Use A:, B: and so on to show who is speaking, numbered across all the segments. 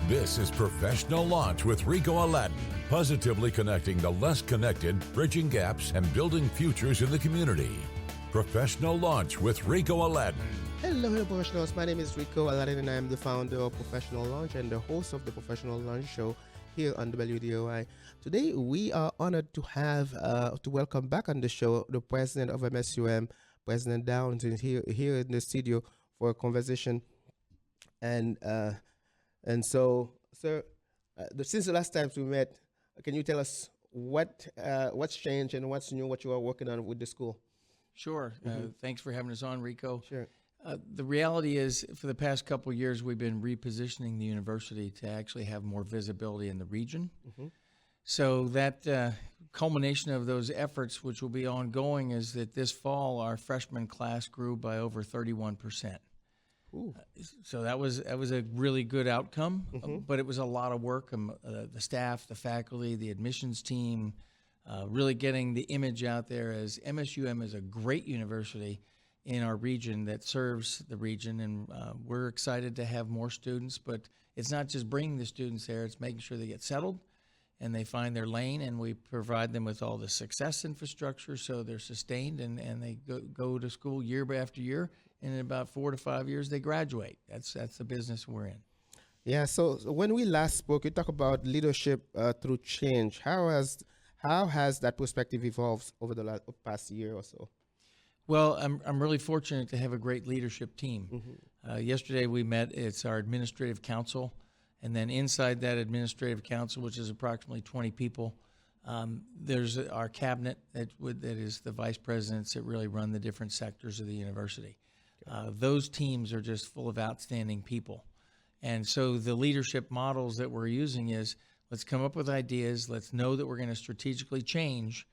A: This is Professional Launch with Ricot Aladin, positively connecting the less connected, bridging gaps, and building futures in the community. Professional Launch with Ricot Aladin.
B: Hello, professionals. My name is Ricot Aladin, and I am the founder of Professional Launch and the host of the Professional Launch Show here on WDOI. Today, we are honored to have to welcome back on the show the president of MSUM, President Downs, is here in the studio for a conversation. And so, sir, since the last time we met, can you tell us what's changed and what's new, what you are working on with the school?
C: Sure. Thanks for having us on, Rico.
B: Sure.
C: The reality is, for the past couple of years, we've been repositioning the university to actually have more visibility in the region. So that culmination of those efforts, which will be ongoing, is that this fall our freshman class grew by over 31%. So that was a really good outcome, but it was a lot of work. The staff, the faculty, the admissions team, really getting the image out there as MSUM is a great university in our region that serves the region, and we're excited to have more students. But it's not just bringing the students there; it's making sure they get settled and they find their lane, and we provide them with all the success infrastructure so they're sustained and they go to school year after year. And in about 4 to 5 years, they graduate. That's the business we're in.
B: Yeah. So when we last spoke, you talked about leadership through change. How has that perspective evolved over the past year or so?
C: Well, I'm really fortunate to have a great leadership team. Yesterday we met. It's our administrative council, and then inside that administrative council, which is approximately 20 people, there's our cabinet that is the vice presidents that really run the different sectors of the university. Those teams are just full of outstanding people. And so the leadership models that we're using is, let's come up with ideas, let's know that we're going to strategically change,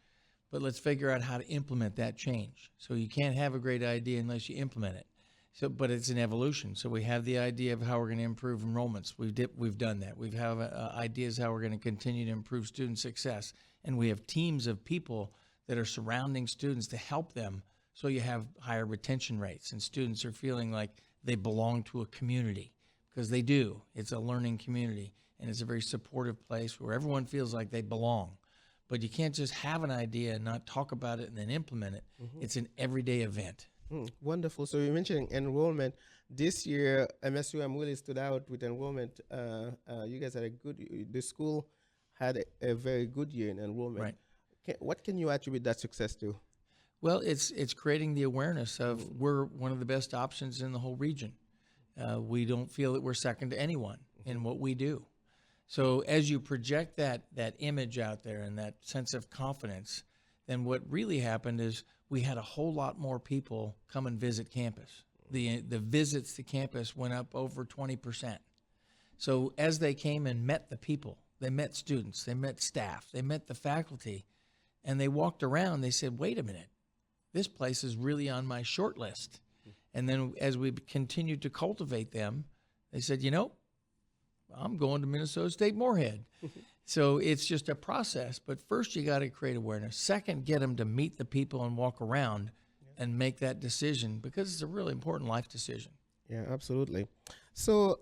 C: but let's figure out how to implement that change. So you can't have a great idea unless you implement it. So, but it's an evolution. So we have the idea of how we're going to improve enrollments. We've done that. We have ideas how we're going to continue to improve student success. And we have teams of people that are surrounding students to help them. So you have higher retention rates, and students are feeling like they belong to a community, because they do. It's a learning community, and it's a very supportive place where everyone feels like they belong. But you can't just have an idea and not talk about it and then implement it. It's an everyday event.
B: Wonderful. So you mentioned enrollment. This year, MSUM really stood out with enrollment. You guys had the school had a very good year in enrollment.
C: Right.
B: What can you attribute that success to?
C: Well, it's creating the awareness of we're one of the best options in the whole region. We don't feel that we're second to anyone in what we do. So as you project that image out there and that sense of confidence, then what really happened is we had a whole lot more people come and visit campus. The visits to campus went up over 20%. So as they came and met the people, they met students, they met staff, they met the faculty, and they walked around, they said, wait a minute, this place is really on my short list. And then as we continued to cultivate them, they said, I'm going to Minnesota State Moorhead. So it's just a process. But first, you got to create awareness. Second, get them to meet the people and walk around and make that decision, because it's a really important life decision.
B: Yeah, absolutely. So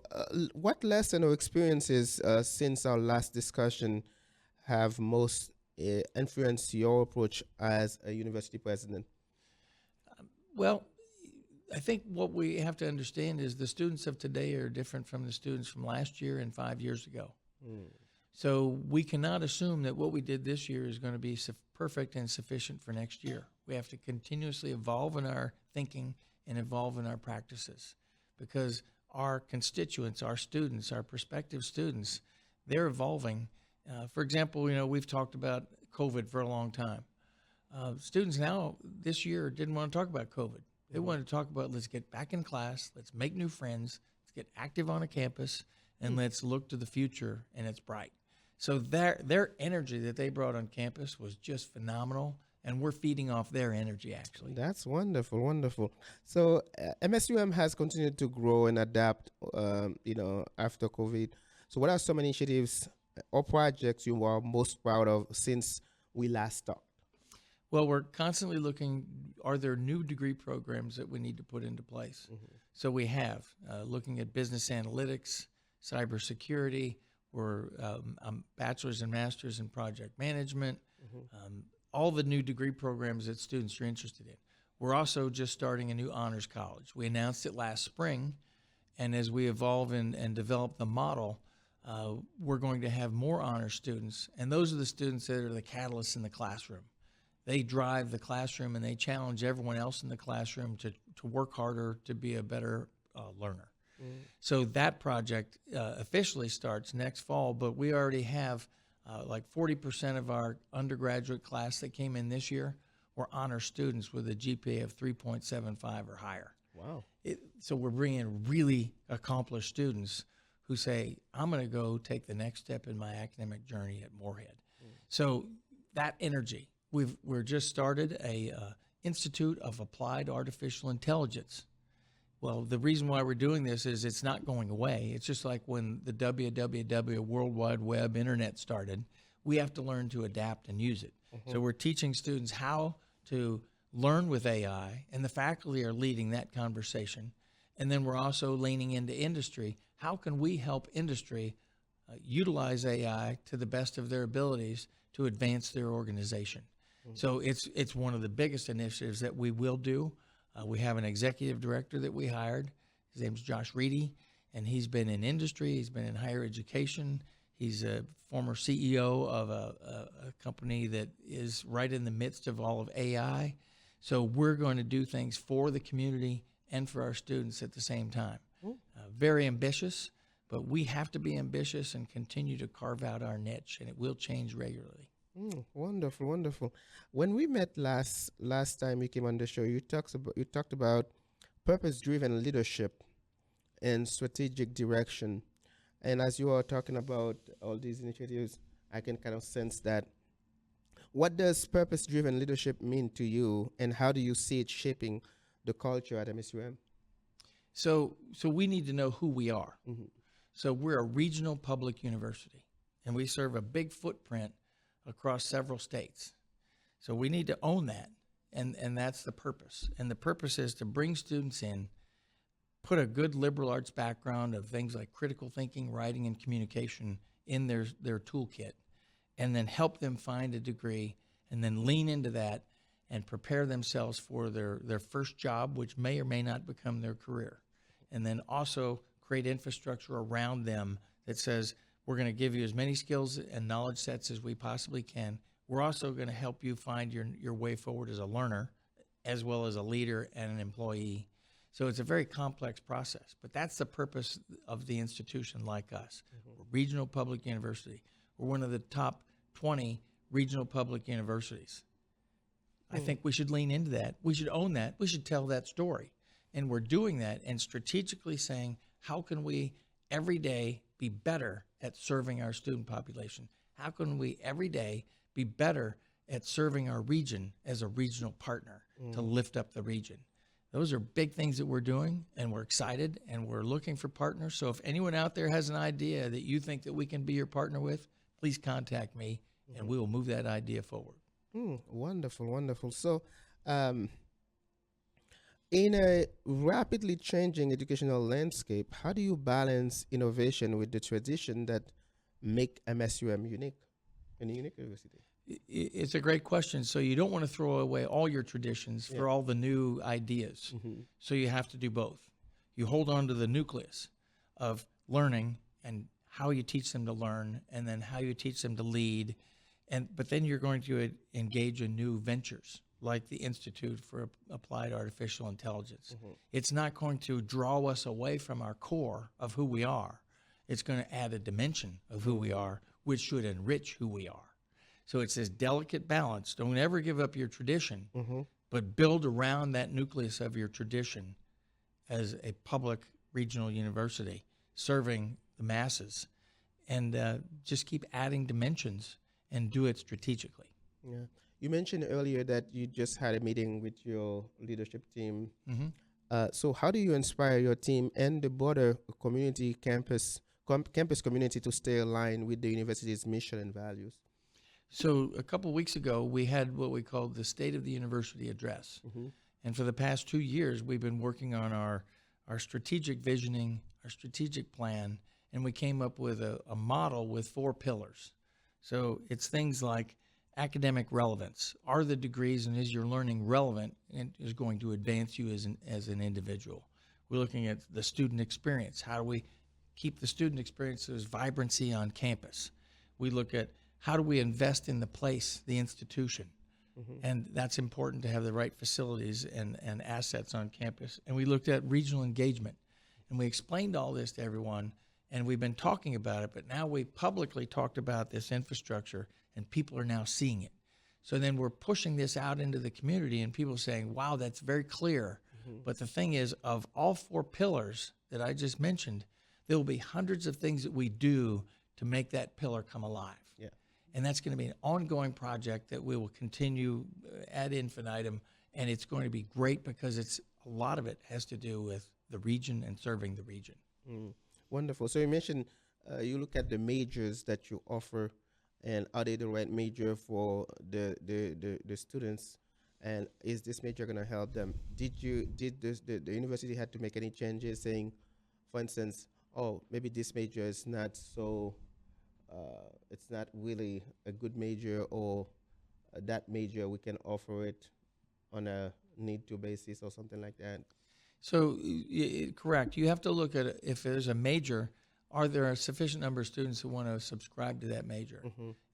B: what lesson or experiences since our last discussion have most influenced your approach as a university president?
C: Well, I think what we have to understand is the students of today are different from the students from last year and 5 years ago. So we cannot assume that what we did this year is going to be perfect and sufficient for next year. We have to continuously evolve in our thinking and evolve in our practices, because our constituents, our students, our prospective students, they're evolving. For example, we've talked about COVID for a long time. Students now this year didn't want to talk about COVID. They wanted to talk about, let's get back in class, let's make new friends, let's get active on a campus, and let's look to the future, and it's bright. So their energy that they brought on campus was just phenomenal, and we're feeding off their energy, actually.
B: That's wonderful, wonderful. So MSUM has continued to grow and adapt, after COVID. So what are some initiatives or projects you are most proud of since we last talked?
C: Well, we're constantly looking, are there new degree programs that we need to put into place? So we have, looking at business analytics, cybersecurity. We're bachelor's and master's in project management, all the new degree programs that students are interested in. We're also just starting a new honors college. We announced it last spring, and as we evolve and develop the model, we're going to have more honors students, and those are the students that are the catalysts in the classroom. They drive the classroom, and they challenge everyone else in the classroom to work harder, to be a better learner. So that project officially starts next fall, but we already have like 40% of our undergraduate class that came in this year were honor students with a GPA of 3.75 or higher.
B: Wow.
C: So we're bringing in really accomplished students who say, I'm going to go take the next step in my academic journey at Moorhead. So that energy, we're just started a Institute of Applied Artificial Intelligence. Well, the reason why we're doing this is it's not going away. It's just like when the WWW, World Wide Web, Internet started. We have to learn to adapt and use it. So we're teaching students how to learn with AI, and the faculty are leading that conversation. And then we're also leaning into industry. How can we help industry utilize AI to the best of their abilities to advance their organization? So it's one of the biggest initiatives that we will do. We have an executive director that we hired. His name's Josh Reedy, and he's been in industry. He's been in higher education. He's a former CEO of a company that is right in the midst of all of AI. So we're going to do things for the community and for our students at the same time. Very ambitious, but we have to be ambitious and continue to carve out our niche, and it will change regularly.
B: Wonderful, wonderful. When we met last time you came on the show, you talked about purpose-driven leadership and strategic direction. And as you are talking about all these initiatives, I can kind of sense that. What does purpose-driven leadership mean to you, and how do you see it shaping the culture at MSUM?
C: So we need to know who we are. So we're a regional public university, and we serve a big footprint across several states. So we need to own that, and that's the purpose. And the purpose is to bring students in, put a good liberal arts background of things like critical thinking, writing, and communication in their toolkit, and then help them find a degree, and then lean into that and prepare themselves for their first job, which may or may not become their career. And then also create infrastructure around them that says, we're going to give you as many skills and knowledge sets as we possibly can. We're also going to help you find your way forward as a learner, as well as a leader and an employee. So it's a very complex process, but that's the purpose of the institution like us. We're a regional public university. We're one of the top 20 regional public universities. I think we should lean into that. We should own that. We should tell that story. And we're doing that and strategically saying, how can we every day be better at serving our student population? How can we every day be better at serving our region as a regional partner to lift up the region? Those are big things that we're doing, and we're excited, and we're looking for partners. So if anyone out there has an idea that you think that we can be your partner with, please contact me, and we will move that idea forward.
B: Wonderful, wonderful. So in a rapidly changing educational landscape, how do you balance innovation with the tradition that make MSUM unique, a unique university?
C: It's a great question. So you don't want to throw away all your traditions for all the new ideas. So you have to do both. You hold on to the nucleus of learning and how you teach them to learn, and then how you teach them to lead. But then you're going to engage in new ventures like the Institute for Applied Artificial Intelligence. It's not going to draw us away from our core of who we are. It's going to add a dimension of who we are, which should enrich who we are. So it's this delicate balance. Don't ever give up your tradition, but build around that nucleus of your tradition as a public regional university serving the masses, and just keep adding dimensions and do it strategically.
B: Yeah. You mentioned earlier that you just had a meeting with your leadership team. So how do you inspire your team and the broader community campus community to stay aligned with the university's mission and values?
C: So a couple of weeks ago, we had what we called the State of the University Address. And for the past 2 years, we've been working on our strategic visioning, our strategic plan, and we came up with a model with 4 pillars. So it's things like academic relevance. Are the degrees and is your learning relevant and is going to advance you as an individual? We're looking at the student experience. How do we keep the student experience as vibrancy on campus? We look at how do we invest in the place, the institution? And that's important to have the right facilities and assets on campus. And we looked at regional engagement. And we explained all this to everyone, and we've been talking about it, but now we publicly talked about this infrastructure, and people are now seeing it. So then we're pushing this out into the community, and people are saying, wow, that's very clear. But the thing is, of all 4 pillars that I just mentioned, there will be hundreds of things that we do to make that pillar come alive.
B: Yeah.
C: And that's going to be an ongoing project that we will continue ad infinitum, and it's going to be great because a lot of it has to do with the region and serving the region.
B: Wonderful. So you mentioned you look at the majors that you offer, and are they the right major for the students? And is this major going to help them? Did the university had to make any changes, saying, for instance, oh, maybe this major is not so, it's not really a good major, or that major we can offer it on a need-to basis or something like that?
C: So, correct. You have to look at if there's a major, are there a sufficient number of students who want to subscribe to that major?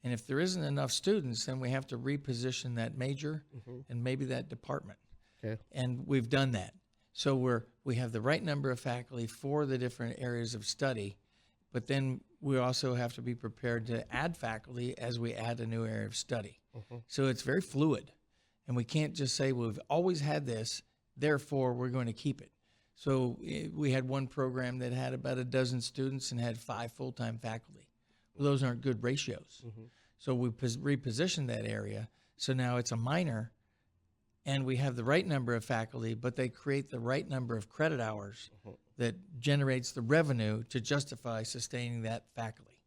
C: And if there isn't enough students, then we have to reposition that major and maybe that department.
B: Okay.
C: And we've done that. So we have the right number of faculty for the different areas of study, but then we also have to be prepared to add faculty as we add a new area of study. So it's very fluid. And we can't just say, well, we've always had this, therefore we're going to keep it. So we had one program that had about a dozen students and had 5 full-time faculty. Well, those aren't good ratios. So we repositioned that area. So now it's a minor, and we have the right number of faculty, but they create the right number of credit hours that generates the revenue to justify sustaining that faculty.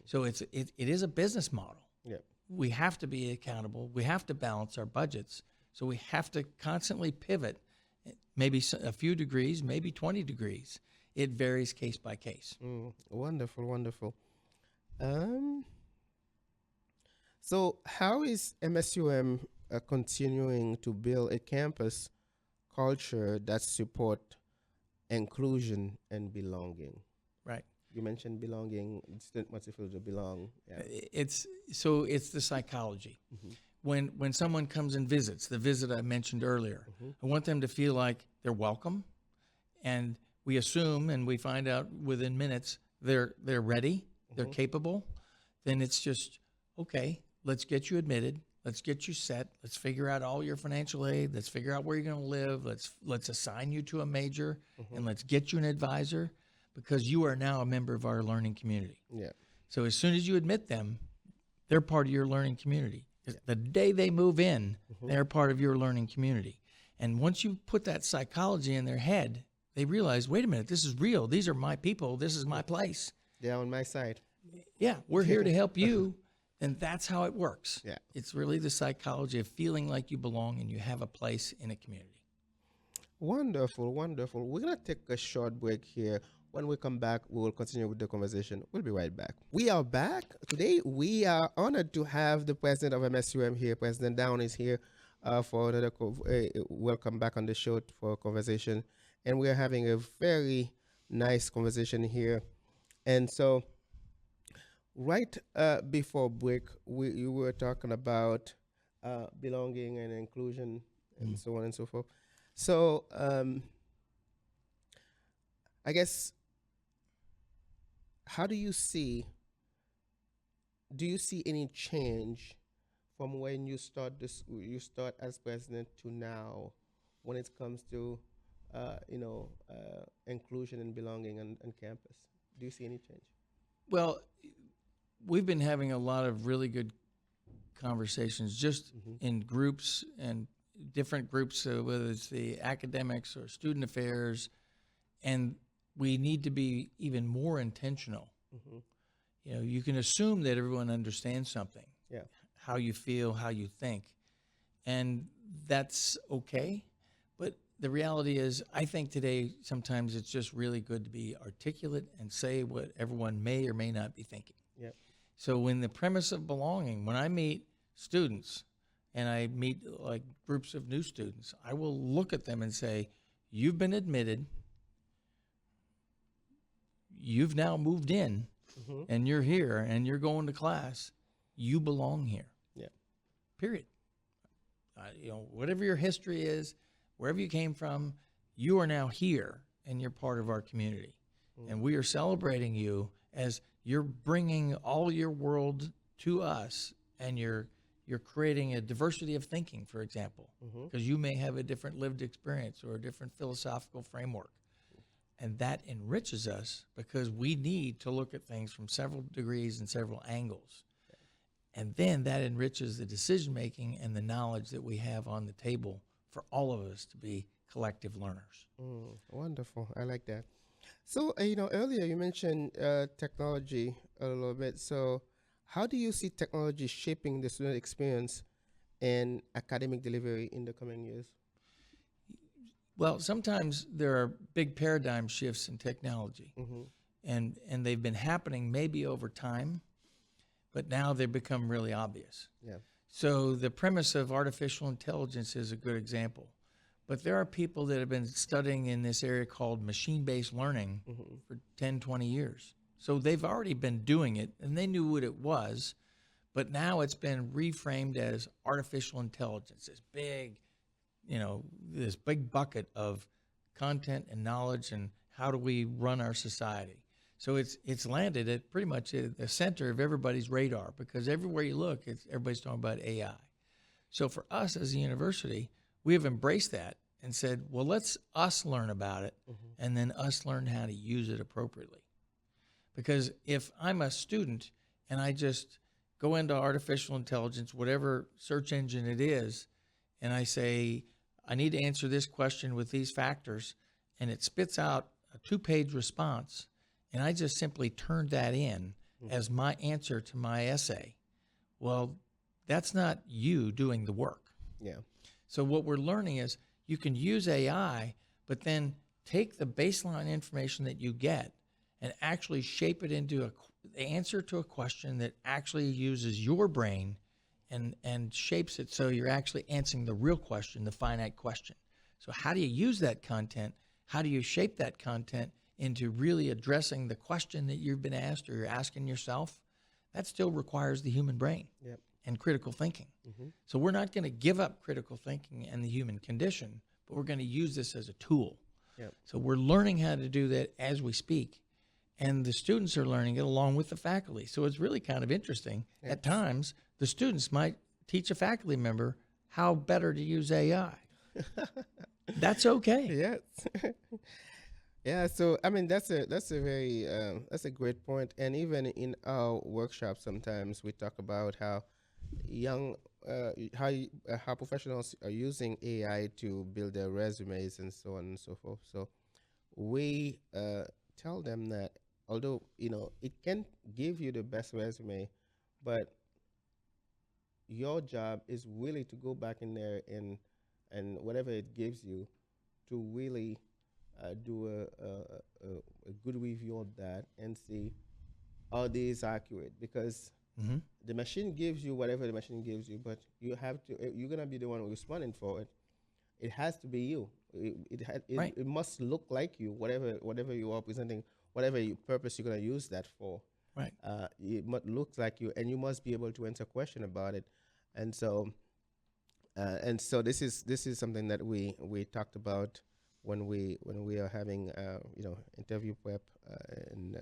C: So it is a business model.
B: Yeah.
C: We have to be accountable. We have to balance our budgets. So we have to constantly pivot, maybe a few degrees, maybe 20 degrees. It varies case by case.
B: Wonderful, wonderful. So how is MSUM continuing to build a campus culture that support inclusion and belonging?
C: Right.
B: You mentioned belonging. Student must feel to belong. Yeah.
C: It's the psychology. When someone comes and visits, the visit I mentioned earlier, I want them to feel like they're welcome, and we assume and we find out within minutes they're ready, they're capable. Then it's just, okay, let's get you admitted, let's get you set, let's figure out all your financial aid, let's figure out where you're going to live, let's assign you to a major, and let's get you an advisor, because you are now a member of our learning community.
B: Yeah.
C: So as soon as you admit them, they're part of your learning community. The day they move in, they're part of your learning community. And once you put that psychology in their head, they realize, wait a minute, this is real. These are my people. This is my place.
B: They're on my side.
C: Yeah, we're here to help you. And that's how it works.
B: Yeah.
C: It's really the psychology of feeling like you belong and you have a place in a community.
B: Wonderful, wonderful. We're going to take a short break here. When we come back, we will continue with the conversation. We'll be right back. We are back. Today, we are honored to have the president of MSUM here. President Down is here for another welcome back on the show for a conversation. And we are having a very nice conversation here. And so, right before break, we were talking about belonging and inclusion and so on and so forth. So, I guess, how do you see any change from when you start as president to now when it comes to inclusion and belonging on campus? Do you see any change?
C: Well, we've been having a lot of really good conversations just in groups and different groups, whether it's the academics or student affairs, and we need to be even more intentional. You know, you can assume that everyone understands something, how you feel, how you think, and that's okay. But the reality is, I think today sometimes it's just really good to be articulate and say what everyone may or may not be thinking.
B: Yep.
C: So when the premise of belonging, when I meet students and I meet like groups of new students, I will look at them and say, you've been admitted, you've now moved in, and you're here and you're going to class, you belong here.
B: Yeah.
C: Period. Whatever your history is, wherever you came from, you are now here and you're part of our community. And we are celebrating you as you're bringing all your world to us, and you're creating a diversity of thinking, for example, because you may have a different lived experience or a different philosophical framework. And that enriches us because we need to look at things from several degrees and several angles. And then that enriches the decision-making and the knowledge that we have on the table for all of us to be collective learners.
B: Wonderful. I like that. So, earlier you mentioned technology a little bit. So how do you see technology shaping the student experience and academic delivery in the coming years?
C: Well, sometimes there are big paradigm shifts in technology, and they've been happening maybe over time, but now they've become really obvious.
B: Yeah.
C: So the premise of artificial intelligence is a good example. But there are people that have been studying in this area called machine-based learning for 10, 20 years. So they've already been doing it, and they knew what it was, but now it's been reframed as artificial intelligence, this big bucket of content and knowledge and how do we run our society. So it's landed at pretty much the center of everybody's radar, because everywhere you look, everybody's talking about AI. So for us as a university, we have embraced that and said, well, let's us learn about it and then us learn how to use it appropriately. Because if I'm a student and I just go into artificial intelligence, whatever search engine it is, and I say, I need to answer this question with these factors, and it spits out a 2-page response, and I just simply turned that in as my answer to my essay, well, that's not you doing the work.
B: Yeah.
C: So what we're learning is you can use AI, but then take the baseline information that you get and actually shape it into the answer to a question that actually uses your brain and shapes it so you're actually answering the real question, the finite question. So how do you use that content? How do you shape that content into really addressing the question that you've been asked or you're asking yourself? That still requires the human brain and critical thinking. So we're not going to give up critical thinking and the human condition, but we're going to use this as a tool. So we're learning how to do that as we speak, and the students are learning it along with the faculty. So it's really kind of interesting. At times, the students might teach a faculty member how better to use AI. That's okay.
B: Yes. Yeah. So I mean, that's a very that's a great point. And even in our workshop, sometimes we talk about how how professionals are using AI to build their resumes and so on and so forth. So we tell them that although it can give you the best resume, but your job is really to go back in there and whatever it gives you to really do a good review of that and see are these accurate, because the machine gives you whatever the machine gives you, but you're gonna be the one responding for it. It has to be you. It must look like you, whatever you are presenting, whatever purpose you're gonna use that for.
C: Right.
B: It must look like you, and you must be able to answer a question about it. And so this is something that we talked about when we are having interview prep and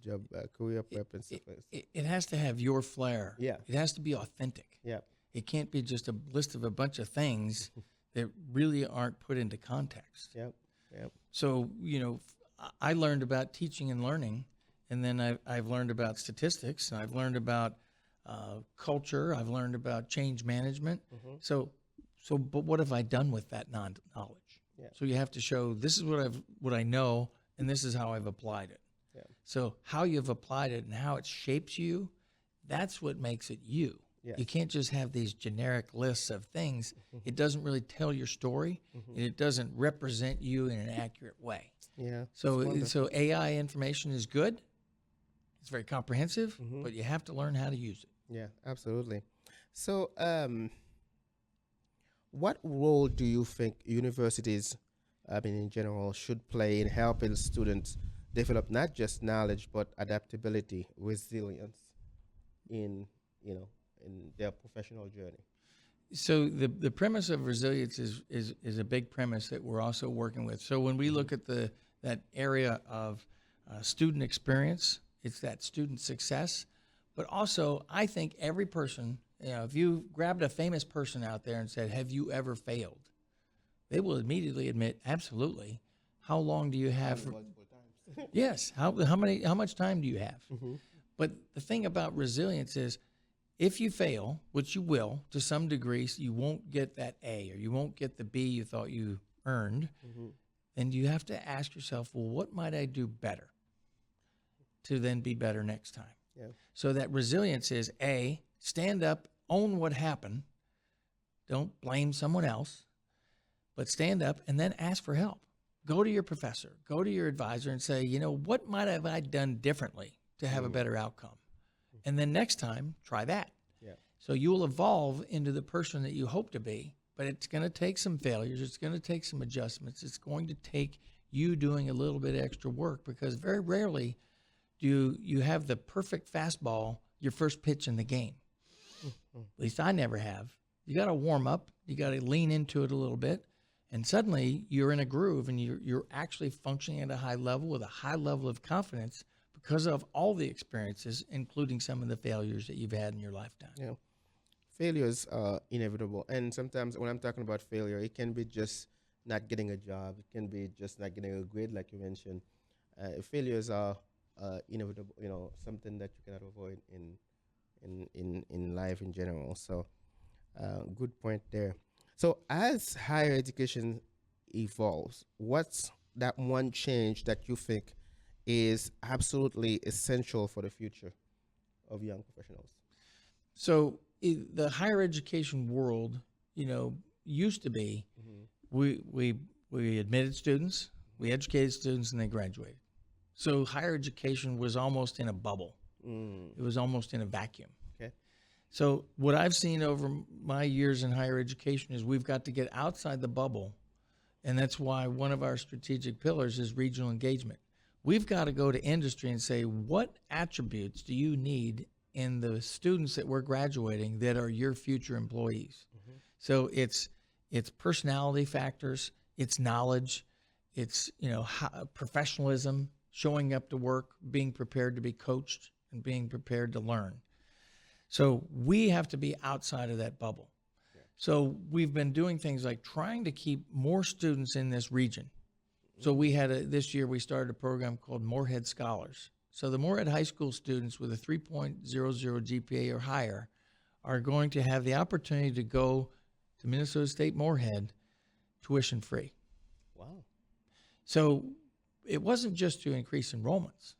B: job career prep and stuff.
C: It has to have your flair.
B: Yeah.
C: It has to be authentic.
B: Yeah.
C: It can't be just a list of a bunch of things that really aren't put into context.
B: Yep. Yep.
C: So I learned about teaching and learning, and then I've learned about statistics, and I've learned about culture. I've learned about change management. But what have I done with that knowledge?
B: Yeah.
C: So you have to show this is what I know, and this is how I've applied it. Yeah. So how you've applied it and how it shapes you, that's what makes it you.
B: Yes.
C: You can't just have these generic lists of things. It doesn't really tell your story, and it doesn't represent you in an accurate way.
B: Yeah.
C: So AI information is good. It's very comprehensive, but you have to learn how to use it.
B: Yeah, absolutely. So, what role do you think universities, I mean, in general, should play in helping students develop not just knowledge but adaptability, resilience in in their professional journey?
C: So the premise of resilience is a big premise that we're also working with. So when we look at that area of student experience, it's that student success. But also, I think every person, if you grabbed a famous person out there and said, "Have you ever failed?" They will immediately admit, "Absolutely." How long do you have?
B: Multiple times.
C: Yes. How much time do you have? But the thing about resilience is, if you fail, which you will to some degree, you won't get that A or you won't get the B you thought you earned, then you have to ask yourself, well, what might I do better to then be better next time?
B: Yeah.
C: So that resilience is A, stand up, own what happened, don't blame someone else, but stand up and then ask for help. Go to your professor, go to your advisor and say, what might have I done differently to have a better outcome? And then next time, try that.
B: Yeah.
C: So you will evolve into the person that you hope to be, but it's going to take some failures. It's going to take some adjustments. It's going to take you doing a little bit extra work, because very rarely do you have the perfect fastball your first pitch in the game. At least I never have. You got to warm up. You got to lean into it a little bit. And suddenly you're in a groove and you're actually functioning at a high level with a high level of confidence, because of all the experiences, including some of the failures that you've had in your lifetime.
B: Yeah. Failures are inevitable. And sometimes when I'm talking about failure, it can be just not getting a job. It can be just not getting a grade, like you mentioned. Failures are inevitable, something that you cannot avoid in life in general. So good point there. So as higher education evolves, what's that one change that you think is absolutely essential for the future of young professionals?
C: So the higher education world, used to be we admitted students, we educated students, and they graduated. So higher education was almost in a bubble. It was almost in a vacuum.
B: Okay.
C: So what I've seen over my years in higher education is we've got to get outside the bubble, and that's why one of our strategic pillars is regional engagement. We've got to go to industry and say, what attributes do you need in the students that we're graduating that are your future employees? So it's personality factors, it's knowledge, it's professionalism, showing up to work, being prepared to be coached, and being prepared to learn. So we have to be outside of that bubble. Yeah. So we've been doing things like trying to keep more students in this region. So we had this year we started a program called Morehead Scholars. So the Moorhead High School students with a 3.00 GPA or higher are going to have the opportunity to go to Minnesota State Moorhead tuition free.
B: Wow.
C: So it wasn't just to increase enrollments.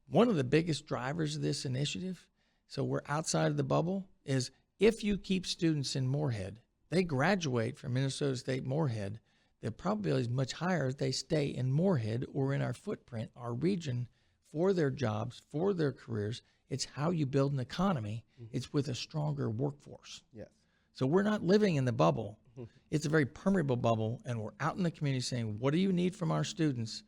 C: One of the biggest drivers of this initiative, so we're outside of the bubble, is if you keep students in Moorhead, they graduate from Minnesota State Moorhead, the probability is much higher they stay in Moorhead or in our footprint, our region, for their jobs, for their careers. It's how you build an economy. It's with a stronger workforce.
B: Yes.
C: So we're not living in the bubble. It's a very permeable bubble, and we're out in the community saying, what do you need from our students?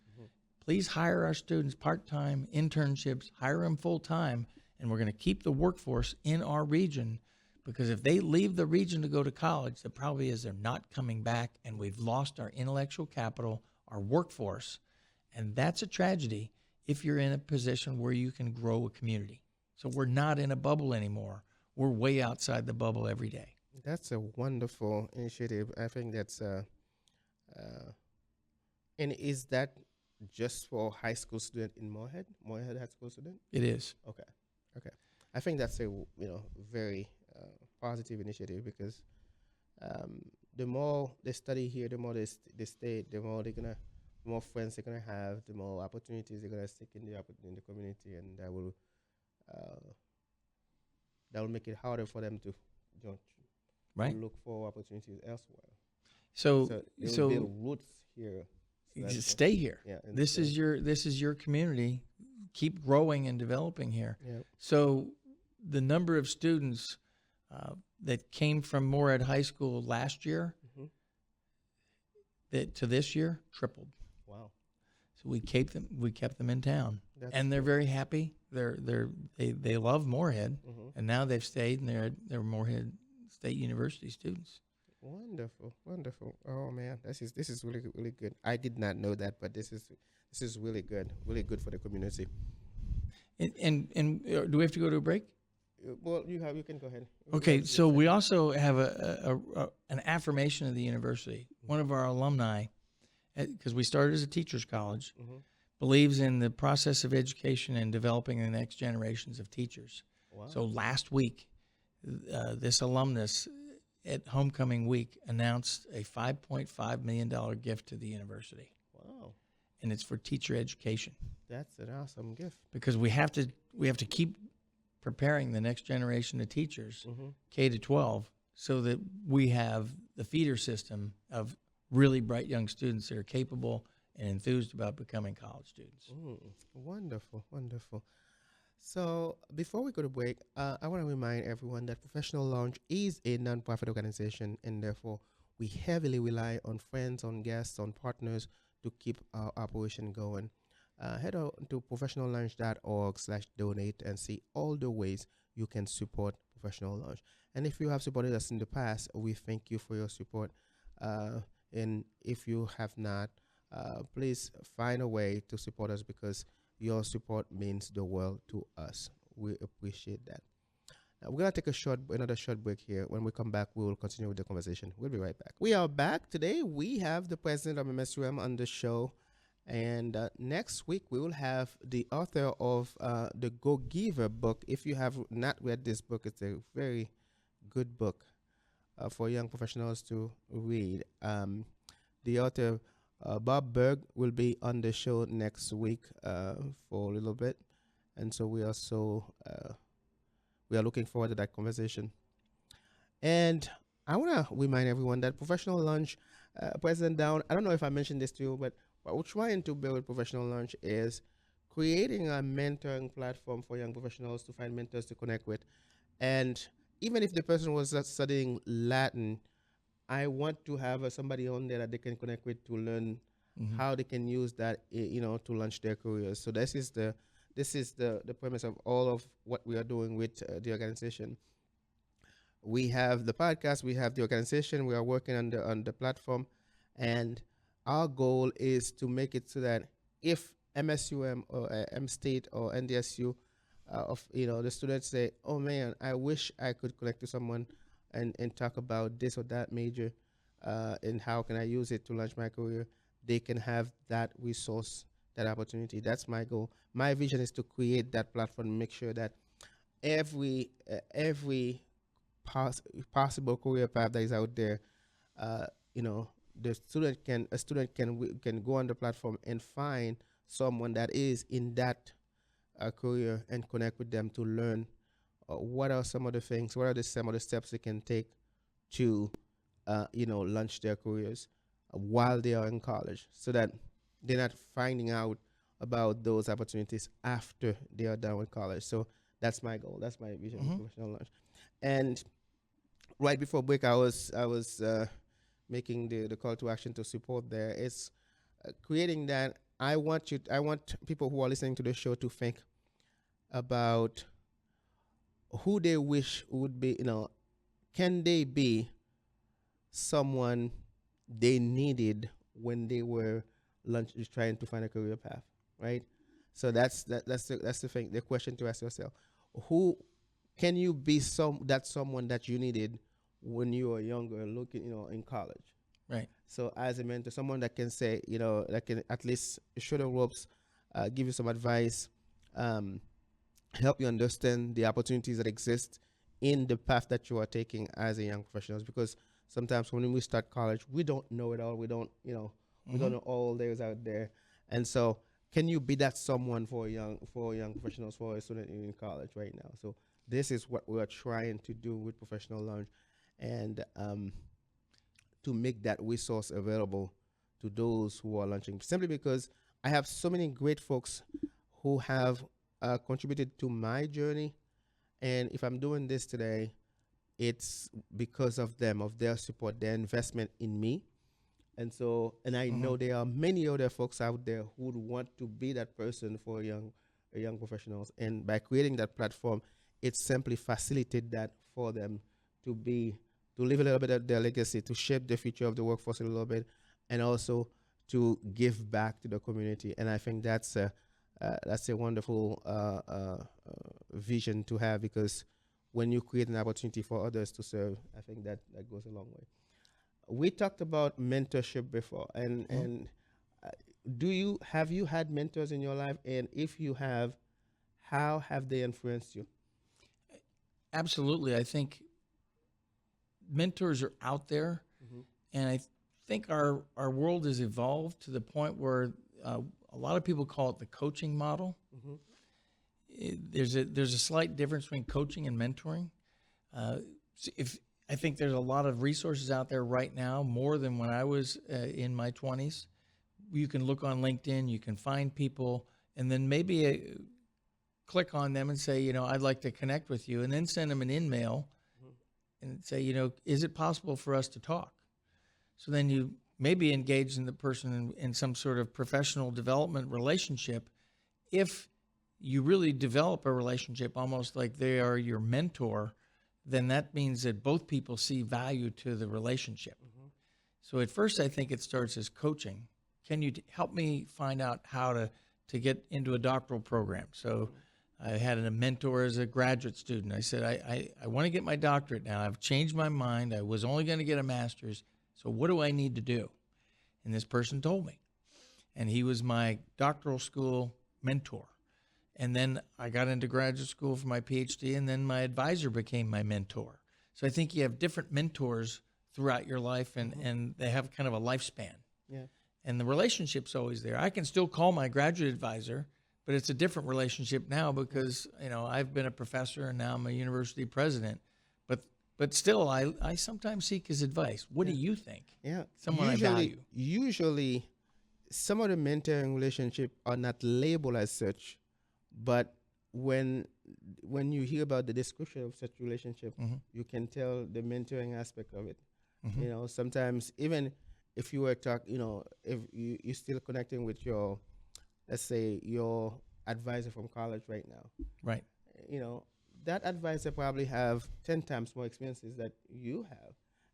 C: Please hire our students part-time, internships, hire them full-time, and we're going to keep the workforce in our region, because if they leave the region to go to college, the probability is they're not coming back, and we've lost our intellectual capital, our workforce, and that's a tragedy if you're in a position where you can grow a community. So we're not in a bubble anymore. We're way outside the bubble every day.
B: That's a wonderful initiative. I think that's and is that just for high school student in Moorhead High School student?
C: It is.
B: Okay. I think that's a very positive initiative, because the more they study here, the more they stay, the more friends they're gonna have, the more opportunities they're gonna seek in the community, and that will that will make it harder for them to, you know, to
C: Right.
B: look for opportunities elsewhere.
C: So
B: So they will
C: so
B: build roots here. So
C: just
B: that's
C: stay here.
B: yeah. And
C: This
B: stay.
C: is your community. Keep growing and developing here.
B: Yeah.
C: So the number of students that came from Moorhead High School last year
B: hmm
C: that to this year tripled.
B: Wow.
C: So we kept them in town,
B: That's
C: and they're
B: good.
C: very happy. They love Moorhead,
B: hmm
C: and now they've stayed, and they're Moorhead State University students.
B: Wonderful, wonderful. Oh man, this is really good. I did not know that, but this is really good for the community.
C: And do we have to go to a break?
B: Well, you can go ahead.
C: Okay, so we also have an affirmation of the university. One of our alumni, because we started as a teachers college,
B: hmm
C: believes in the process of education and developing the next generations of teachers.
B: Wow.
C: So last week, this alumnus at homecoming week announced a $5.5 million gift to the university,
B: Wow,
C: and it's for teacher education,
B: that's an awesome gift.
C: because we have to keep preparing the next generation of teachers,
B: hmm
C: K to 12, so that we have the feeder system of really bright young students that are capable and enthused about becoming college students.
B: Wonderful, wonderful. So before we go to break, I want to remind everyone that Professional Lounge is a nonprofit organization, and therefore we heavily rely on friends, on guests, on partners to keep our operation going. Head out to professionallounge.org/donate and see all the ways you can support Professional Lounge. And if you have supported us in the past, we thank you for your support. And if you have not, please find a way to support us, because your support means the world to us. We appreciate that. Now, we're gonna take another short break here. When we come back, we will continue with the conversation. We'll be right back. We are back today. We have the president of MSUM on the show, and next week we will have the author of the Go Giver book. If you have not read this book, it's a very good book for young professionals to read. The author, Bob Berg, will be on the show next week for a little bit, and so we are looking forward to that conversation. And I want to remind everyone that Professional Lunch, President Down, I don't know if I mentioned this to you, but what we're trying to build with Professional Lunch is creating a mentoring platform for young professionals to find mentors to connect with. And even if the person was studying Latin, I want to have somebody on there that they can connect with to learn how they can use that, to launch their careers. So this is the premise of all of what we are doing with the organization. We have the podcast, we have the organization, we are working on the platform, and our goal is to make it so that if MSUM or M State or NDSU of the students say, oh man, I wish I could connect to someone and talk about this or that major, and how can I use it to launch my career, they can have that resource, that opportunity. That's my goal. My vision is to create that platform, make sure that every possible career path that is out there, a student can go on the platform and find someone that is in that career and connect with them to learn what are some of the things, what are some of the steps they can take to launch their careers while they are in college, so that they're not finding out about those opportunities after they are done with college. So that's my goal. That's my vision for Professional Launch. And right before break, I was making the call to action to support there. It's creating that. I want people who are listening to the show to think about who they wish would be, can they be someone they needed when they were trying to find a career path, right? So that's the thing, the question to ask yourself. Who can you be someone that you needed when you were younger, looking, in college?
C: Right.
B: So as a mentor, someone that can say, that can at least show the ropes, give you some advice, help you understand the opportunities that exist in the path that you are taking as a young professional. Because sometimes when we start college, we don't know it all. We don't, we don't know all there's out there. And so can you be that someone for young professionals, for a student in college right now? So this is what we are trying to do with Professional Launch, and to make that resource available to those who are launching. Simply because I have so many great folks who have contributed to my journey, and if I'm doing this today, it's because of them, of their support, their investment in me. And so, and I know there are many other folks out there who would want to be that person for young professionals. And by creating that platform, it simply facilitated that for them to live a little bit of their legacy, to shape the future of the workforce a little bit, and also to give back to the community. And I think that's a wonderful vision to have, because when you create an opportunity for others to serve, I think that goes a long way. We talked about mentorship before, and have you had mentors in your life? And if you have, how have they influenced you?
C: Absolutely. I think mentors are out there, and I think our world has evolved to the point where a lot of people call it the coaching model. There's a slight difference between coaching and mentoring. I think there's a lot of resources out there right now, more than when I was in my 20s. You can look on LinkedIn, you can find people, and then maybe click on them and say, I'd like to connect with you, and then send them an email and say, is it possible for us to talk? So then you maybe engage in the person in some sort of professional development relationship. If you really develop a relationship almost like they are your mentor, then that means that both people see value to the relationship. So at first, I think it starts as coaching. Can you help me find out how to get into a doctoral program? So I had a mentor as a graduate student. I said, I want to get my doctorate now. I've changed my mind. I was only going to get a master's. So what do I need to do? And this person told me. And he was my doctoral school mentor. And then I got into graduate school for my PhD, and then my advisor became my mentor. So I think you have different mentors throughout your life, and they have kind of a lifespan.
B: Yeah.
C: And the relationship's always there. I can still call my graduate advisor, but it's a different relationship now because, I've been a professor and now I'm a university president. But still, I sometimes seek his advice. What do you think?
B: Yeah.
C: Someone I value.
B: Usually, some of the mentoring relationships are not labeled as such, but when you hear about the description of such relationship, you can tell the mentoring aspect of it. Sometimes even if you were if you're still connecting with let's say your advisor from college right now,
C: right?
B: That advisor probably have 10 times more experiences that you have,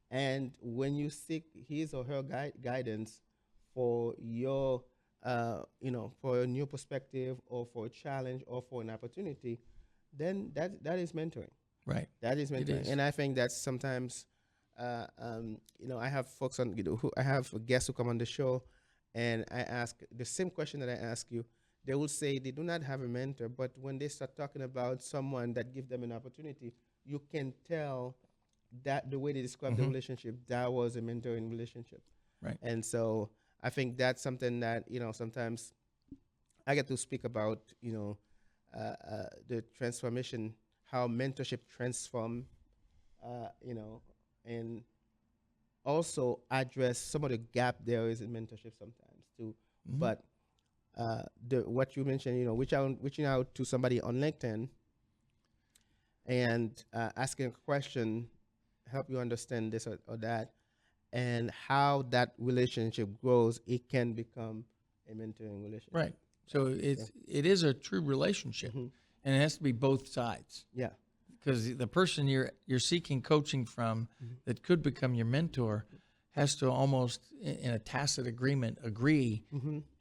B: and when you seek his or her guidance for your for a new perspective or for a challenge or for an opportunity, then that is mentoring.
C: Right.
B: That is mentoring. And I think that's sometimes, I have folks on, I have guests who come on the show, and I ask the same question that I ask you. They will say they do not have a mentor, but when they start talking about someone that gives them an opportunity, you can tell that the way they describe the relationship, that was a mentoring relationship.
C: Right.
B: And so I think that's something that, sometimes I get to speak about, the transformation, how mentorship transform, and also address some of the gap there is in mentorship sometimes too. But what you mentioned, reaching out to somebody on LinkedIn and asking a question, help you understand this or that, and how that relationship grows, it can become a mentoring relationship.
C: Right. So it is a true relationship, and it has to be both sides.
B: Yeah.
C: Because the person you're seeking coaching from that could become your mentor has to almost, in a tacit agreement, agree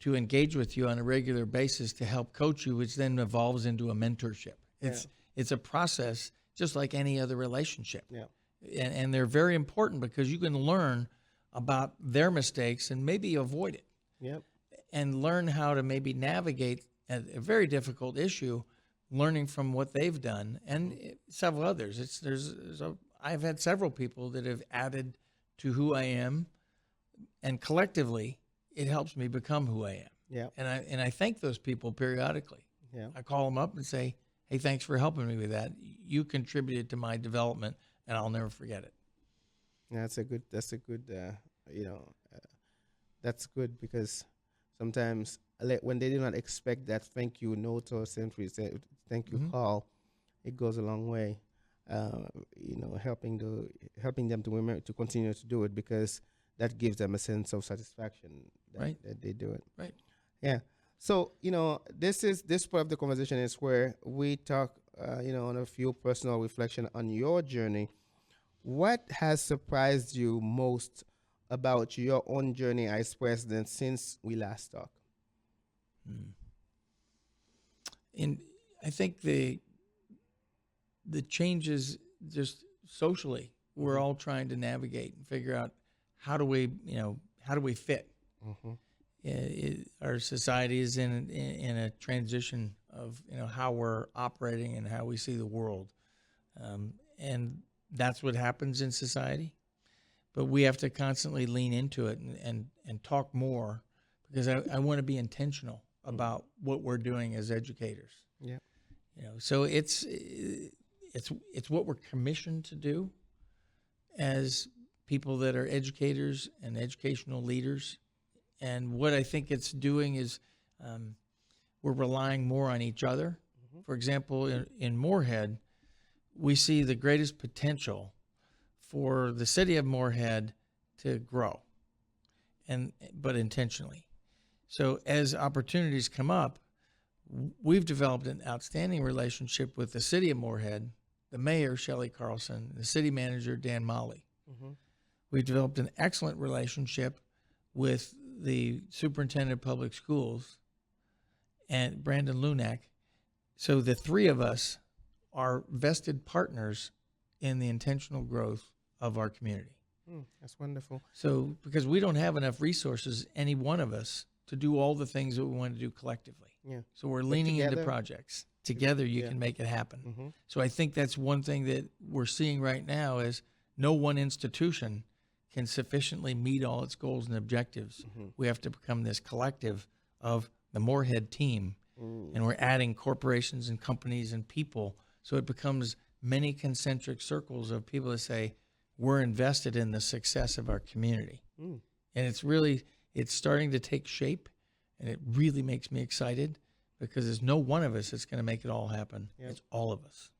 C: to engage with you on a regular basis to help coach you, which then evolves into a mentorship. It's a process just like any other relationship. Yeah. And they're very important because you can learn about their mistakes and maybe avoid it.
B: Yep. And
C: learn how to maybe navigate a very difficult issue, learning from what they've done and several others. I've had several people that have added to who I am, and collectively, it helps me become who I am.
B: Yeah.
C: And I thank those people periodically.
B: Yeah.
C: I call them up and say, "Hey, thanks for helping me with that. you contributed to my development, and I'll never forget it.
B: Yeah, that's a good, that's good because sometimes when they do not expect that thank you note or thank you call, it goes a long way. Helping them to remember to continue to do it because that gives them a sense of satisfaction that they do it.
C: Right.
B: Yeah. So this part of the conversation is where we talk, on a few personal reflection on your journey. What has surprised you most about your own journey as president since we last talked?
C: And I think the changes just socially, we're all trying to navigate and figure out how do we fit. Our society is in a transition of how we're operating and how we see the world, and that's what happens in society. But we have to constantly lean into it and talk more because I want to be intentional about what we're doing as educators.
B: Yeah.
C: So it's what we're commissioned to do as people that are educators and educational leaders. And what I think it's doing is we're relying more on each other. For example, in Moorhead, we see the greatest potential for the city of Moorhead to grow, but intentionally. So as opportunities come up, we've developed an outstanding relationship with the city of Moorhead, the mayor, Shelley Carlson, the city manager, Dan Molly. We've developed an excellent relationship with the superintendent of public schools and Brandon Lunak. So the three of us are vested partners in the intentional growth of our community.
B: That's wonderful.
C: So because we don't have enough resources, any one of us, to do all the things that we want to do collectively.
B: Yeah.
C: So we're leaning into projects. Together you can make it happen. So I think that's one thing that we're seeing right now is no one institution can sufficiently meet all its goals and objectives. We have to become this collective of the Moorhead team, and we're adding corporations and companies and people, so it becomes many concentric circles of people that say, we're invested in the success of our community. And it's starting to take shape, and it really makes me excited because there's no one of us that's going to make it all happen. Yep. It's all of us.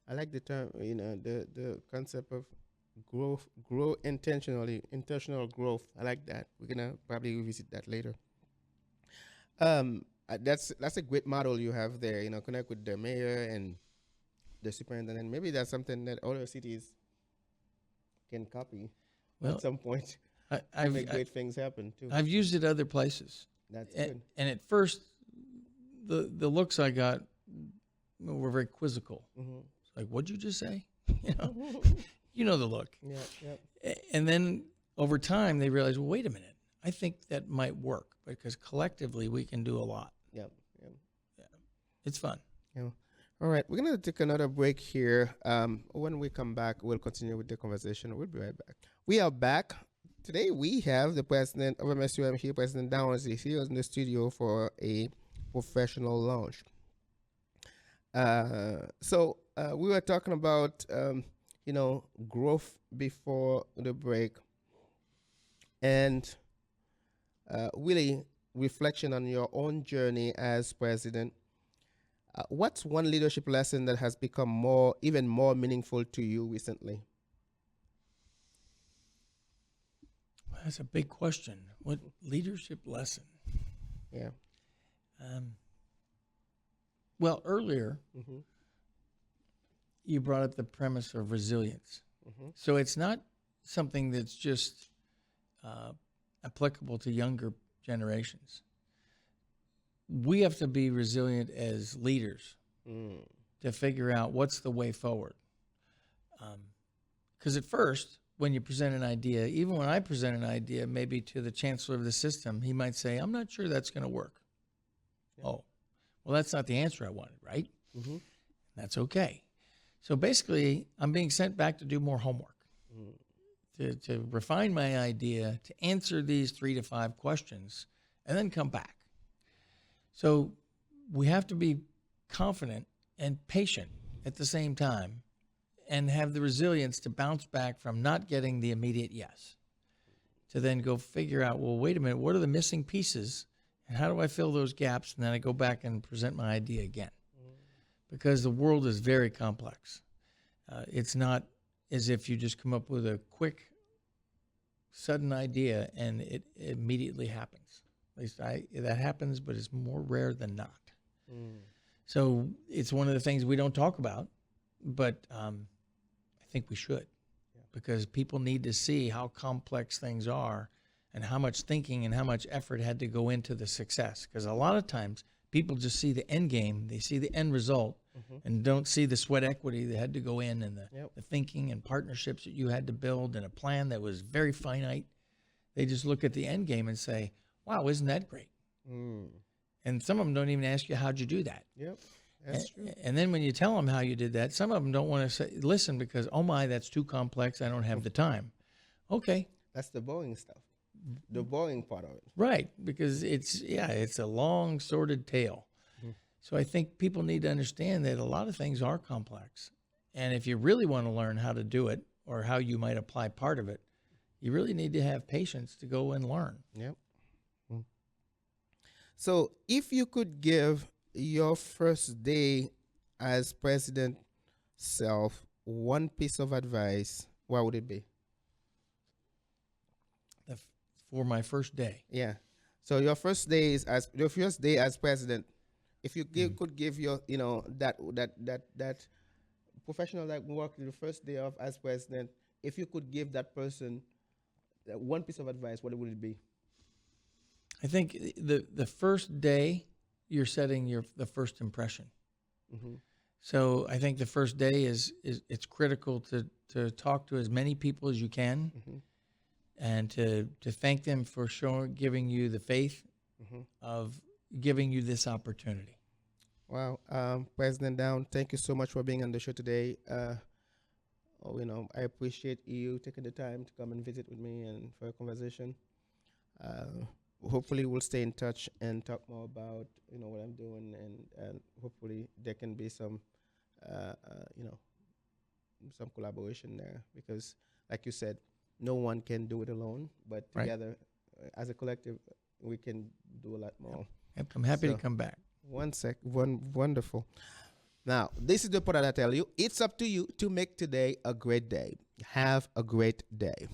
B: I like the term, the concept of grow intentionally, intentional growth. I like that. We're going to probably revisit that later. That's a great model you have there, connect with the mayor and the superintendent. Maybe that's something that other cities can copy at some point. I've make great things happen too.
C: I've used it other places.
B: That's good.
C: And at first, the looks I got were very quizzical. It's like, what'd you just say? You know the look. Yeah. And then over time, they realized, well, wait a minute. I think that might work because collectively we can do a lot. Yeah. It's fun.
B: Yeah. All right, we're going to take another break here. When we come back, we'll continue with the conversation. We'll be right back. We are back. Today we have the president of MSUM here, President Downs, is here in the studio for a professional launch. So we were talking about, growth before the break and really reflection on your own journey as president. What's one leadership lesson that has become even more meaningful to you recently?
C: That's a big question. What leadership lesson?
B: Yeah.
C: Well, earlier, you brought up the premise of resilience. So it's not something that's just applicable to younger generations. We have to be resilient as leaders to figure out what's the way forward. Because at first, when you present an idea, even when I present an idea, maybe to the chancellor of the system, he might say, I'm not sure that's going to work. Yeah. Oh, well, that's not the answer I wanted, right? That's okay. So basically, I'm being sent back to do more homework, to refine my idea, to answer these 3 to 5 questions, and then come back. So we have to be confident and patient at the same time and have the resilience to bounce back from not getting the immediate yes, to then go figure out, well, wait a minute, what are the missing pieces and how do I fill those gaps? And then I go back and present my idea again, because the world is very complex. It's not as if you just come up with a quick, sudden idea and it immediately happens. At least that happens, but it's more rare than not. So it's one of the things we don't talk about, but I think we should, because people need to see how complex things are and how much thinking and how much effort had to go into the success. Because a lot of times people just see the end game, they see the end result, and don't see the sweat equity that had to go in, and the thinking and partnerships that you had to build, and a plan that was very finite. They just look at the end game and say, wow, isn't that great? And some of them don't even ask you, how'd you do that?
B: That's true.
C: And then when you tell them how you did that, some of them don't want to say, listen, because, oh my, that's too complex, I don't have the time. Okay.
B: That's the boring stuff. The boring part of it.
C: Right, because it's a long, sordid tale. So I think people need to understand that a lot of things are complex. And if you really want to learn how to do it or how you might apply part of it, you really need to have patience to go and learn.
B: So if you could give your first day as president self one piece of advice, what would it be?
C: For my first day.
B: Yeah. So your first day as president, if you could give your, that professional that worked the first day of as president, if you could give that person one piece of advice, what would it be?
C: I think the first day you're setting the first impression. So I think the first day is it's critical to talk to as many people as you can, and to thank them for giving you the faith of giving you this opportunity.
B: Wow. President Down, thank you so much for being on the show today. I appreciate you taking the time to come and visit with me and for a conversation. Hopefully we'll stay in touch and talk more about, what I'm doing, and hopefully there can be some collaboration there, because like you said, no one can do it alone, but together as a collective, we can do a lot more.
C: Yep, I'm happy to come back.
B: Wonderful. Now, this is the part that I tell you, it's up to you to make today a great day. Have a great day.